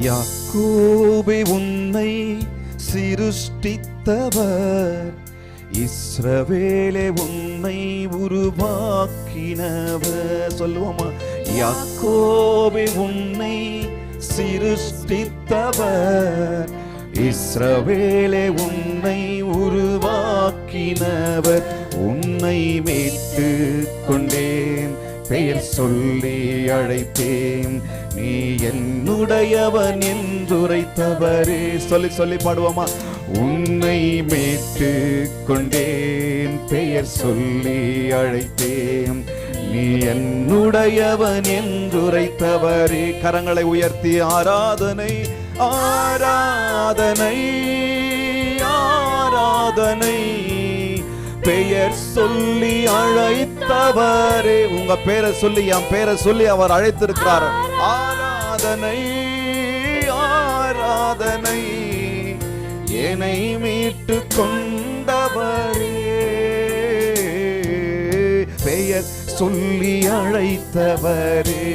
யாக்கோபே உன்னை சிருஷ்டித்தவர், இஸ்ரவேலே உன்னை உருவாக்கினவர். சொல்லுவோமா? யாக்கோபே உன்னை சிருஷ்டித்தவர், இஸ்ரவேலே உன்னை உருவாக்கினவர். உன்னை மீட்டு கொண்டேன், பெயர் சொல்லி அழைத்தேன், நீ என்னுடையவன் என்றுரைத்தவரே. சொல்லி சொல்லி பாடுவோமா? உன்னை மீட்டு கொண்டேன், பெயர் சொல்லி அழைத்தேன், நீ என்னுடையவன் என்றுரைத்தவரே. கரங்களை உயர்த்தி ஆராதனை ஆராதனை ஆராதனை, பெயர் சொல்லி அழைத்தவரே. உங்க பேரை சொல்லி, என் பேரை சொல்லி அவர் அழைத்திருக்கிறார். ஆராதனை ஆராதனை, என்னை மீட்டு கொண்டவரே, பெயர் சொல்லி அழைத்தவரே,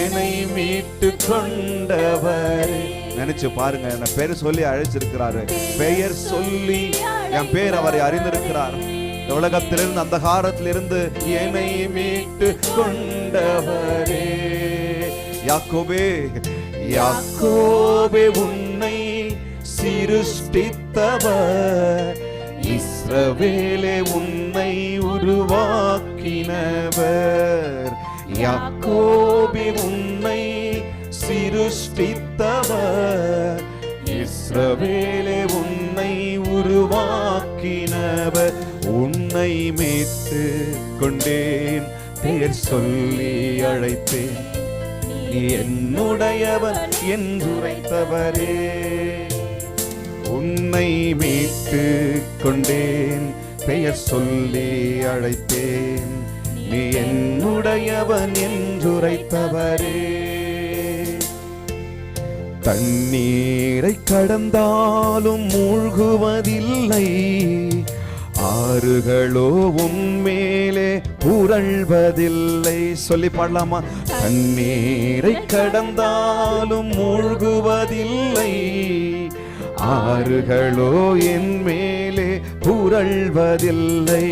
என்னை மீட்டு கொண்டவரே. நினைச்சு பாருங்க, என்ன பேர் சொல்லி அழைச்சிருக்கிறாரு. பெயர் சொல்லி என் பேர் அவரை அறிந்திருக்கிறார். உலகத்திலிருந்து, அந்த காலத்திலிருந்து என்னை மீட்டு கொண்டவரே. யாக்கோபே யாக்கோபே உன்னை சிருஷ்டித்தவர், இஸ்ரவேலே உன்னை உருவாக்கினவர். யாக்கோபே உன்னை சிருஷ்டித்தவர், இஸ்ரவேலே உன்னை உருவாக்கினவர். உன்னை மீட்டு கொண்டேன், பெயர் சொல்லி அழைத்தேன், நீ என்னுடையவன் என்றுரைத்தவரே. உன்னை மீட்டு கொண்டேன், பெயர் சொல்லி அழைத்தேன், நீ என்னுடையவன் என்றுரைத்தவரே. தண்ணீரை கடந்தாலும் மூழ்குவதில்லை, ஆறுகளோ உன்மேலே புரள்வதில்லை. சொல்லி பாடலாமா? தண்ணீரை கடந்தாலும் மூழ்குவதில்லை, ஆறுகளோ என் மேலே புரள்வதில்லை.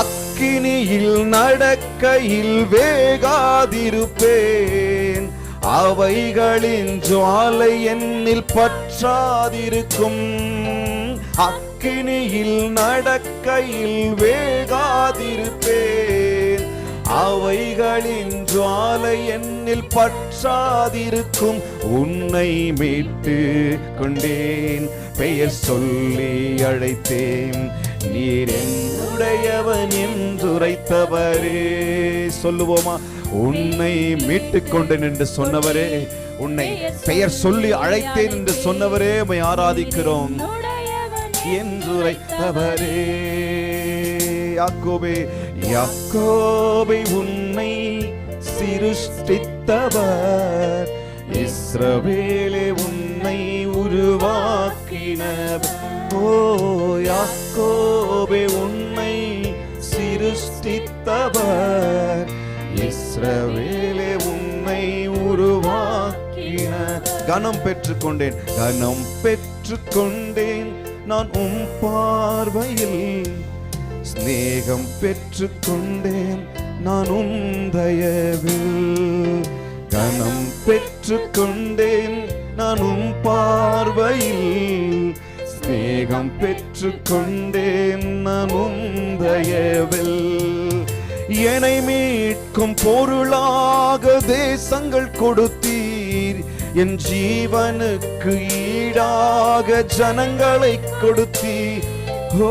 அக்கினியில் நடக்கையில் வேகாதிருப்பேன், அவைகளின் ஜுவாலை என்னில் பற்றாதிருக்கும். அக்கினியில் நடக்கையில் வேகாதிருப்பேன், அவைகளின் ஜுவாலை என்னில் பற்றாதிருக்கும். உன்னை மீட்டு கொண்டேன், பெயர் சொல்லி அழைத்தேன், நீர் என்னுடையவன் என்றுரைத்தவரே. சொல்லுவோமா? உன்னை மீட்டு கொண்டேன் என்று சொன்னவரே, உன்னை பெயர் சொல்லி அழைத்தேன் என்று சொன்னவரே, உம்மை ஆராதிக்கிறோம். என்றுரைத்தவரே. யாக்கோபே யாக்கோபே உன்னை சிருஷ்டித்தவர், இஸ்ரவேலே உன்னை உருவாக்கினவர். ஓ யாக்கோபே உன்னை சிருஷ்டித்தவர், இஸ்ரவேலே உன்னை உருவாக்கின. கனம் பெற்றுக்கொண்டேன், கனம் பெற்றுக்கொண்டேன் நான் உம் பார்வையில், ஸ்நேகம் பெற்றுக்கொண்டேன் நான் உம் தயவில். கனம் பெற்றுக்கொண்டேன் நான் உம் பார்வையில், ஸ்நேகம் பெற்றுக்கொண்டேன் நான் உம் தயவில். என்னை மீட்கும் பொருளாக தேசங்கள் கொடுத்தீர், என் ஜீவனுக்கு ஈடாக ஜனங்களை கொடுத்தீர். ஓ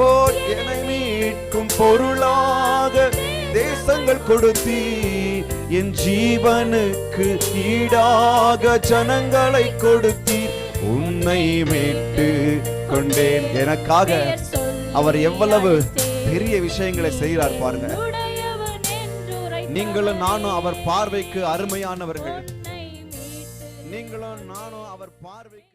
என்னை மீட்கும் பொருளாக தேசங்கள் கொடுத்தீர், என் ஜீவனுக்கு ஈடாக ஜனங்களை கொடுத்தீர். உன்னை மீட்டு கொண்டேன். எனக்காக அவர் எவ்வளவு பெரிய விஷயங்களை செய்கிறார் பாருங்க. நீங்களும் நானும் அவர் பார்வைக்கு அருமையானவர்கள். நீங்களும் நானும் அவர் பார்வைக்கு